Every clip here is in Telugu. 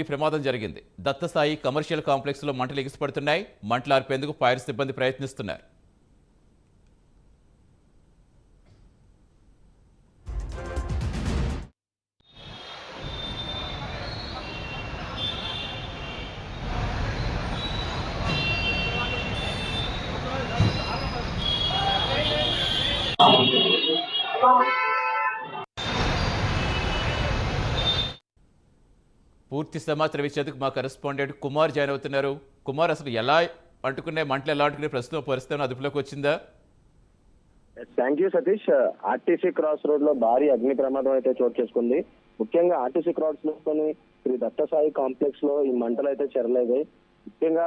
ఈ ప్రమాదం జరిగింది. దత్తసాయి కమర్షియల్ కాంప్లెక్స్ లో మంటలు ఎగిసిపడుతున్నాయి. మంటలార్పేందుకు ఫైర్ సిబ్బంది ప్రయత్నిస్తున్నారు. పూర్తి సమాచారం ఇచ్చేందుకు మా కరెస్పాండెంట్ కుమార్ జాయిన్ అవుతున్నారు. కుమార్, అసలు ఎలా అంటుకున్నాయి మంటలు, ఎలా అంటుకునే ప్రస్తుతం పరిస్థితి అదుపులోకి వచ్చిందా? Thank you Satish. RTC cross road లో భారీ అగ్ని ప్రమాదం అయితే చోటు చేసుకుంది. ముఖ్యంగా ఆర్టీసీ క్రాస్ లోని శ్రీ దత్తసాయి కాంప్లెక్స్ లో ఈ మంటలు అయితే చెరలేగాయి. ముఖ్యంగా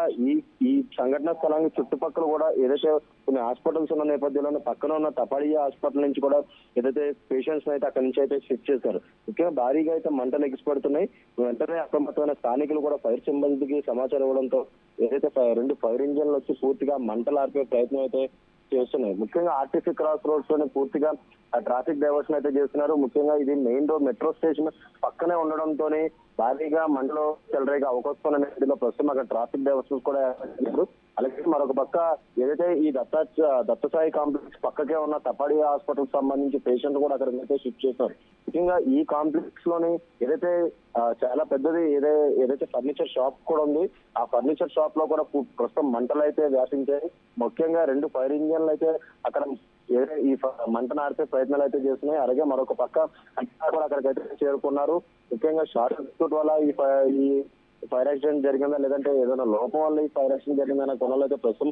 ఈ సంఘటన స్థలానికి చుట్టుపక్కల కూడా ఏదైతే కొన్ని హాస్పిటల్స్ ఉన్న నేపథ్యంలో పక్కన ఉన్న తపాడియా హాస్పిటల్ నుంచి కూడా ఏదైతే పేషెంట్స్ అయితే అక్కడి నుంచి అయితే షిఫ్ట్ చేశారు. ముఖ్యంగా భారీగా అయితే మంటలు ఎగిసిపడుతున్నాయి. వెంటనే అప్రమత్తమైన స్థానికులు కూడా ఫైర్ సిబ్బందికి సమాచారం ఇవ్వడంతో ఏదైతే 2 ఫైర్ ఇంజన్లు వచ్చి పూర్తిగా మంటలు ఆర్పే ప్రయత్నం అయితే చేస్తున్నాయి. ముఖ్యంగా ఆర్టీసీ క్రాస్ రోడ్స్ లోని పూర్తిగా ట్రాఫిక్ డైవర్షన్ అయితే చేస్తున్నారు. ముఖ్యంగా ఇది మెయిన్ రోడ్ మెట్రో స్టేషన్ పక్కనే ఉండడంతో భారీగా మంటలు చెలరేగే అవకాశం ఉన్న నేపథ్యంలో ప్రస్తుతం అక్కడ ట్రాఫిక్ డైవర్షన్ కూడా ఏర్పడ్డారు. అలాగే మరొక పక్క ఏదైతే ఈ దత్తసాయి కాంప్లెక్స్ పక్కకే ఉన్న తపాడియా హాస్పిటల్ సంబంధించి పేషెంట్ కూడా అక్కడికైతే షిఫ్ట్ చేశారు. ముఖ్యంగా ఈ కాంప్లెక్స్ లోని ఏదైతే చాలా పెద్దది ఏదైతే ఫర్నిచర్ షాప్ కూడా ఉంది, ఆ ఫర్నిచర్ షాప్ లో కూడా ప్రస్తుతం మంటలు అయితే వ్యాపించాయి. ముఖ్యంగా 2 ఫైర్ ఇంజన్లు అయితే అక్కడ ఈ మంటను ఆర్పే ప్రయత్నాలు అయితే చేస్తున్నాయి. అలాగే మరొక పక్క కూడా అక్కడికైతే చేరుకున్నారు. ముఖ్యంగా షార్ట్ సర్క్యూట్ వల్ల ఈ ఫైర్ యాక్సిడెంట్ జరిగిందా లేదంటే ఏదైనా లోపం వల్ల ఈ ఫైర్ యాక్సిడెంట్ జరిగిందన్న కొనలు అయితే ప్రస్తుతం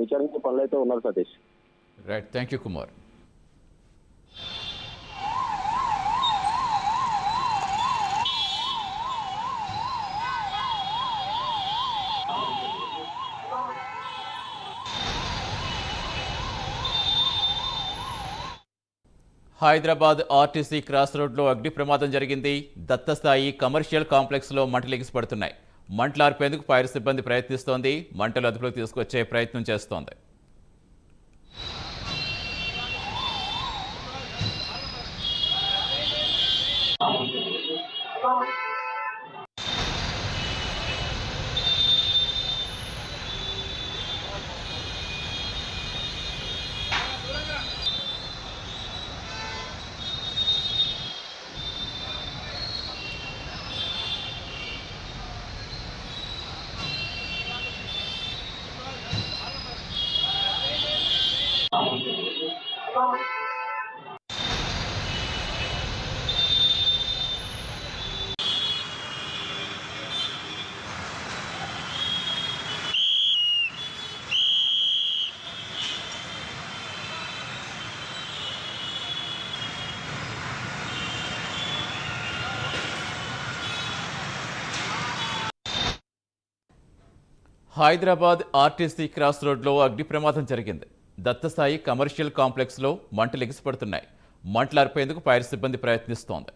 విచారించే పనులు అయితే ఉన్నారు Satish. Right, thank you Kumar. Hyderabad RTC cross రోడ్లో అగ్ని ప్రమాదం జరిగింది. దత్తస్థాయి కమర్షియల్ కాంప్లెక్స్లో మంటలు ఎగిసిపడుతున్నాయి. మంటలార్పేందుకు ఫైర్ సిబ్బంది ప్రయత్నిస్తోంది. మంటలు అదుపులోకి తీసుకొచ్చే ప్రయత్నం చేస్తోంది. హైదరాబాద్ ఆర్టీసీ క్రాస్ రోడ్లో అగ్ని ప్రమాదం జరిగింది. దత్తసాయి కమర్షియల్ కాంప్లెక్స్లో మంటలు ఎగిసిపడుతున్నాయి. మంటలార్పేందుకు ఫైర్ సిబ్బంది ప్రయత్నిస్తోంది.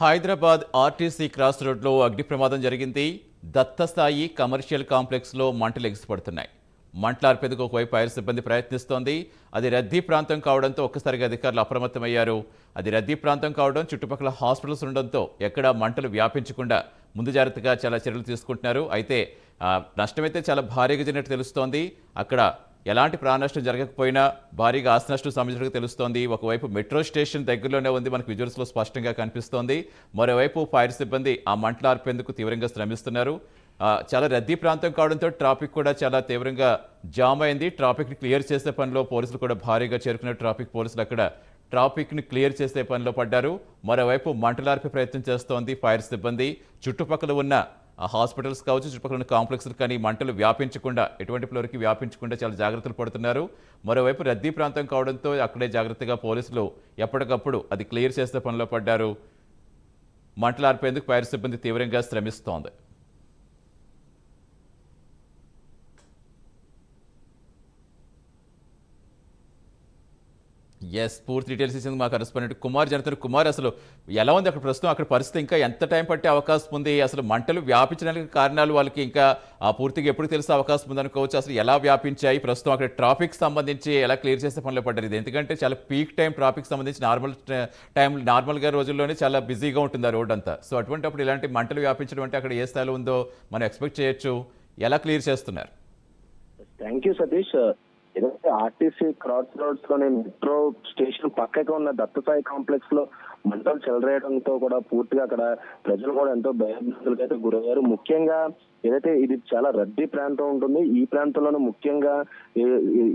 హైదరాబాద్ ఆర్టీసీ క్రాస్ రోడ్లో అగ్ని ప్రమాదం జరిగింది. దత్తస్థాయి కమర్షియల్ కాంప్లెక్స్లో మంటలు ఎగిసిపడుతున్నాయి. మంటలార్పేందుకు ఒకవైపు ఫైర్ సిబ్బంది ప్రయత్నిస్తోంది. అది రద్దీ ప్రాంతం కావడంతో ఒక్కసారిగా అధికారులు అప్రమత్తమయ్యారు. అది రద్దీ ప్రాంతం కావడం, చుట్టుపక్కల హాస్పిటల్స్ ఉండడంతో ఎక్కడా మంటలు వ్యాపించకుండా ముందు జాగ్రత్తగా చాలా చర్యలు తీసుకుంటున్నారు. అయితే నష్టమైతే చాలా భారీగా జరిగినట్టు తెలుస్తోంది. అక్కడ ఎలాంటి ప్రాణనష్టం జరగకపోయినా భారీగా ఆస్తి నష్టం సంభవించినట్టు తెలుస్తోంది. ఒకవైపు మెట్రో స్టేషన్ దగ్గరలోనే ఉంది, మనకు విజువల్స్లో స్పష్టంగా కనిపిస్తోంది. మరోవైపు ఫైర్ సిబ్బంది ఆ మంటలు ఆర్పేందుకు తీవ్రంగా శ్రమిస్తున్నారు. చాలా రద్దీ ప్రాంతం కావడంతో ట్రాఫిక్ కూడా చాలా తీవ్రంగా జామ్ అయింది. ట్రాఫిక్ని క్లియర్ చేసే పనిలో పోలీసులు కూడా భారీగా చేరుకున్నారు. ట్రాఫిక్ పోలీసులు అక్కడ ట్రాఫిక్ని క్లియర్ చేసే పనిలో పడ్డారు. మరోవైపు మంటలార్పే ప్రయత్నం చేస్తోంది ఫైర్ సిబ్బంది. చుట్టుపక్కల ఉన్న హాస్పిటల్స్ కావచ్చు, చుట్టుపక్కల ఉన్న కాంప్లెక్స్లు కానీ మంటలు వ్యాపించకుండా, ఎటువంటి ఫ్లోర్కి వ్యాపించకుండా చాలా జాగ్రత్తలు పడుతున్నారు. మరోవైపు రద్దీ ప్రాంతం కావడంతో అక్కడే జాగ్రత్తగా పోలీసులు ఎప్పటికప్పుడు అది క్లియర్ చేసే పనిలో పడ్డారు. మంటలార్పేందుకు ఫైర్ సిబ్బంది తీవ్రంగా శ్రమిస్తోంది. ఎస్, పూర్తి డీటెయిల్స్ ఇచ్చింది మా కరెస్పాండెంట్ కుమార్. జనతను కుమార్, అసలు ఎలా ఉంది అక్కడ ప్రస్తుతం? అక్కడ పరిస్థితి ఇంకా ఎంత టైం పట్టే అవకాశం ఉంది? అసలు మంటలు వ్యాపించడానికి కారణాలు వాళ్ళకి ఇంకా పూర్తిగా ఎప్పుడు తెలిసే అవకాశం ఉంది అనుకోవచ్చు? అసలు ఎలా వ్యాపించాయి? ప్రస్తుతం అక్కడ ట్రాఫిక్ సంబంధించి ఎలా క్లియర్ చేసే పనిలో పడ్డారు? ఇది ఎందుకంటే చాలా పీక్ టైం ట్రాఫిక్ సంబంధించి నార్మల్గా రోజుల్లోనే చాలా బిజీగా ఉంటుంది ఆ రోడ్ అంతా. సో అటువంటిప్పుడు ఇలాంటి మంటలు వ్యాపించడం అంటే అక్కడ ఏ స్థాయిలో ఉందో మనం ఎక్స్పెక్ట్ చేయొచ్చు. ఎలా క్లియర్ చేస్తున్నారు? Thank you Satish. ఏదైతే ఆర్టీసీ క్రాస్ రోడ్స్ లోని మెట్రో స్టేషన్ పక్కగా ఉన్న దత్తసాయి కాంప్లెక్స్ లో మంటలు చెలరేయడంతో కూడా పూర్తిగా అక్కడ ప్రజలు కూడా ఎంతో భయభ్రాంతులకు అయితే గురయ్యారు. ముఖ్యంగా ఏదైతే ఇది చాలా రద్దీ ప్రాంతం ఉంటుంది, ఈ ప్రాంతంలోనే ముఖ్యంగా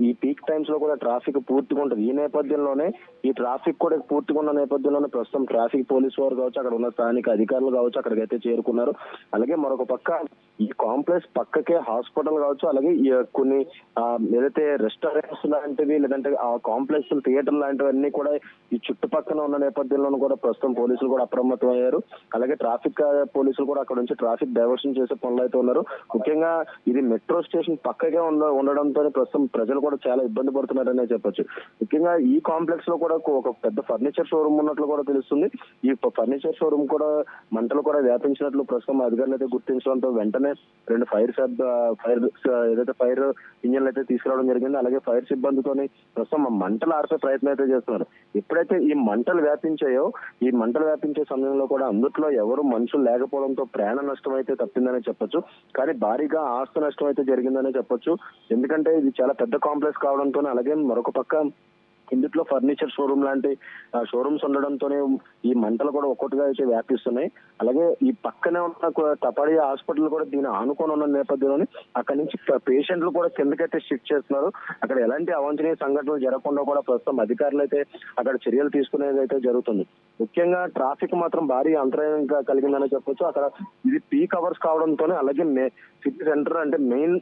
ఈ పీక్ టైమ్స్ లో కూడా ట్రాఫిక్ పూర్తిగా ఉంటుంది. ఈ నేపథ్యంలోనే ఈ ట్రాఫిక్ కూడా పూర్తిగా ఉన్న నేపథ్యంలోనే ప్రస్తుతం ట్రాఫిక్ పోలీసు వారు కావచ్చు, అక్కడ ఉన్న స్థానిక అధికారులు కావచ్చు అక్కడికైతే చేరుకున్నారు. అలాగే మరొక పక్క ఈ కాంప్లెక్స్ పక్కకే హాస్పిటల్ కావచ్చు, అలాగే కొన్ని ఏదైతే రెస్టారెంట్స్ లాంటివి, లేదంటే ఆ కాంప్లెక్స్ థియేటర్ లాంటివన్నీ కూడా ఈ చుట్టుపక్కల ఉన్న నేపథ్యంలో కూడా ప్రస్తుతం పోలీసులు కూడా అప్రమత్తం అయ్యారు. అలాగే ట్రాఫిక్ పోలీసులు కూడా అక్కడ నుంచి ట్రాఫిక్ డైవర్షన్ చేసే పనులు అయితే ఉన్నారు. ముఖ్యంగా ఇది మెట్రో స్టేషన్ పక్కగా ఉండడంతో ప్రస్తుతం ప్రజలు కూడా చాలా ఇబ్బంది పడుతున్నారనే చెప్పొచ్చు. ముఖ్యంగా ఈ కాంప్లెక్స్ లో కూడా ఒక పెద్ద ఫర్నిచర్ షోరూమ్ ఉన్నట్లు కూడా తెలుస్తుంది. ఈ ఫర్నిచర్ షోరూమ్ కూడా మంటలు కూడా వ్యాపించినట్లు ప్రస్తుతం అధికారులు అయితే గుర్తించడంతో వెంటనే 2 ఫైర్ ఏదైతే ఫైర్ ఇంజన్లు అయితే తీసుకురావడం జరిగింది. అలాగే ఫైర్ సిబ్బందితోని ప్రస్తుతం మంటలు ఆర్పే ప్రయత్నం అయితే చేస్తున్నారు. ఎప్పుడైతే ఈ మంటలు వ్యాపించాయో, ఈ మంటలు వ్యాపించే సమయంలో కూడా అందుట్లో ఎవరు మనుషులు లేకపోవడంతో ప్రాణ నష్టం అయితే తప్పిందనే చెప్పొచ్చు. కానీ భారీగా ఆస్తి నష్టం అయితే జరిగిందనే చెప్పొచ్చు. ఎందుకంటే ఇది చాలా పెద్ద కాంప్లెక్స్ కావడంతోనే, అలాగే మరొక పక్క ఇందులో ఫర్నిచర్ షోరూమ్ లాంటి షోరూమ్స్ ఉండడంతోనే ఈ మంటలు కూడా ఒక్కొక్కటిగా అయితే వ్యాపిస్తున్నాయి. అలాగే ఈ పక్కనే ఉన్న తపాడి హాస్పిటల్ కూడా దీన్ని ఆనుకొని ఉన్న నేపథ్యంలోని అక్కడి నుంచి పేషెంట్లు కూడా కిందకైతే షిఫ్ట్ చేస్తున్నారు. అక్కడ ఎలాంటి అవాంఛనీయ సంఘటనలు జరగకుండా కూడా ప్రస్తుతం అధికారులు అయితే అక్కడ చర్యలు తీసుకునేది అయితే జరుగుతుంది. ముఖ్యంగా ట్రాఫిక్ మాత్రం భారీ అంతరాయంగా కలిగిందని చెప్పొచ్చు. అక్కడ ఇది పీక్ అవర్స్ కావడంతోనే, అలాగే సిటీ సెంటర్ అంటే మెయిన్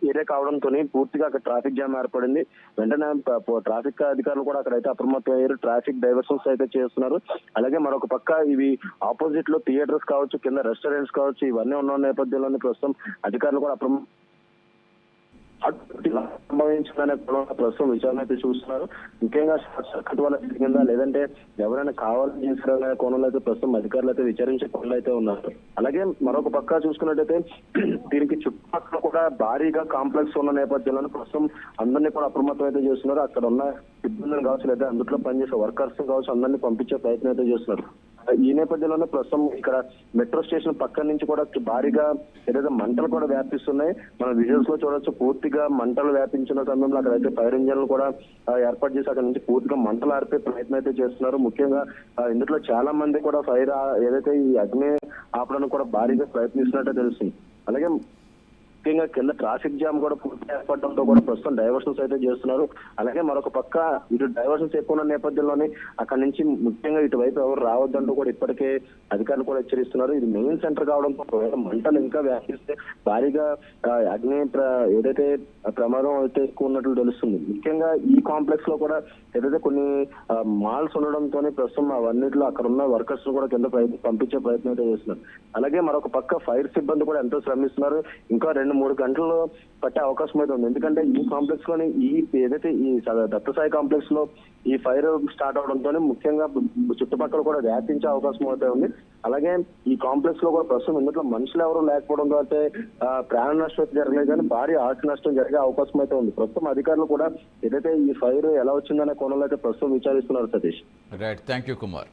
ఏరియా కావడంతో పూర్తిగా అక్కడ ట్రాఫిక్ జామ్ ఏర్పడింది. వెంటనే ట్రాఫిక్ అధికారులు కూడా అక్కడైతే అప్రమత్తం అయ్యారు. ట్రాఫిక్ డైవర్షన్స్ అయితే చేస్తున్నారు. అలాగే మరొక పక్క ఇవి ఆపోజిట్ లో థియేటర్స్ కావచ్చు, కింద రెస్టారెంట్స్ కావచ్చు, ఇవన్నీ ఉన్న నేపథ్యంలోనే ప్రస్తుతం అధికారులు కూడా సంభవించిందనే ప్రస్తుతం విచారణ అయితే చూస్తున్నారు. ముఖ్యంగా షార్ట్ సర్క్యూట్ వల్ల జరిగిందా, లేదంటే ఎవరైనా కావాలని చేశారనే కోణంలో అయితే ప్రస్తుతం అధికారులు అయితే విచారించే పనులు అయితే ఉన్నారు. అలాగే మరొక పక్క చూసుకున్నట్టయితే దీనికి చుట్టుపక్కల కూడా భారీగా కాంప్లెక్స్ ఉన్న నేపథ్యంలో ప్రస్తుతం అందరినీ కూడా అప్రమత్తం అయితే చేస్తున్నారు. అక్కడ ఉన్న సిబ్బందిని కావచ్చు, లేదా అందులో పనిచేసే వర్కర్స్ కావచ్చు, అందరినీ పంపించే ప్రయత్నం అయితే చేస్తున్నారు. ఈ నేపథ్యంలోనే ప్రస్తుతం ఇక్కడ మెట్రో స్టేషన్ పక్కన నుంచి కూడా భారీగా ఏదైతే మంటలు కూడా వ్యాపిస్తున్నాయి. మన విజువల్స్ లో చూడొచ్చు. పూర్తిగా మంటలు వ్యాపించిన సమయంలో అక్కడైతే ఫైర్ ఇంజన్లు కూడా ఏర్పాటు చేసి అక్కడ నుంచి పూర్తిగా మంటలు ఆర్పే ప్రయత్నం అయితే చేస్తున్నారు. ముఖ్యంగా ఇందులో చాలా మంది కూడా ఫైర్ ఏదైతే ఈ అగ్ని ఆపడానికి కూడా భారీగా ప్రయత్నిస్తున్నట్టే తెలుస్తుంది. అలాగే ముఖ్యంగా కింద ట్రాఫిక్ జామ్ కూడా పూర్తి ఏర్పడడంతో కూడా ప్రస్తుతం డైవర్షన్స్ అయితే చేస్తున్నారు. అలాగే మరొక పక్క ఇటు డైవర్షన్స్ ఎక్కువ ఉన్న నేపథ్యంలోనే అక్కడి నుంచి ముఖ్యంగా ఇటువైపు ఎవరు రావద్దంటూ కూడా ఇప్పటికే అధికారులు కూడా హెచ్చరిస్తున్నారు. ఇది మెయిన్ సెంటర్ కావడంతో ఒకవేళ మంటలు ఇంకా వ్యాపిస్తే భారీగా ఏదైతే ప్రమాదం అయితే ఎక్కువ ఉన్నట్లు తెలుస్తుంది. ముఖ్యంగా ఈ కాంప్లెక్స్ లో కూడా ఏదైతే కొన్ని మాల్స్ ఉండడంతోనే ప్రస్తుతం అవన్నిట్లో అక్కడ ఉన్న వర్కర్స్ కూడా కింద పంపించే ప్రయత్నం అయితే చేస్తున్నారు. అలాగే మరొక పక్క ఫైర్ సిబ్బంది కూడా ఎంతో శ్రమిస్తున్నారు. ఇంకా 2-3 గంటలు పట్టే అవకాశం అయితే ఉంది. ఎందుకంటే ఈ కాంప్లెక్స్ లోని ఏదైతే ఈ దత్తసాయి కాంప్లెక్స్ లో ఈ ఫైర్ స్టార్ట్ అవడంతో ముఖ్యంగా చుట్టుపక్కల కూడా వ్యాపించే అవకాశం అయితే ఉంది. అలాగే ఈ కాంప్లెక్స్ లో కూడా ప్రస్తుతం ఇందులో మనుషులు ఎవరు లేకపోవడంతో అయితే ప్రాణ నష్టం అయితే జరగలేదు, కానీ భారీ ఆస్తి నష్టం జరిగే అవకాశం అయితే ఉంది. ప్రస్తుతం అధికారులు కూడా ఏదైతే ఈ ఫైర్ ఎలా వచ్చిందనే కోణంలో అయితే ప్రస్తుతం విచారిస్తున్నారు Satish. Right, thank you Kumar.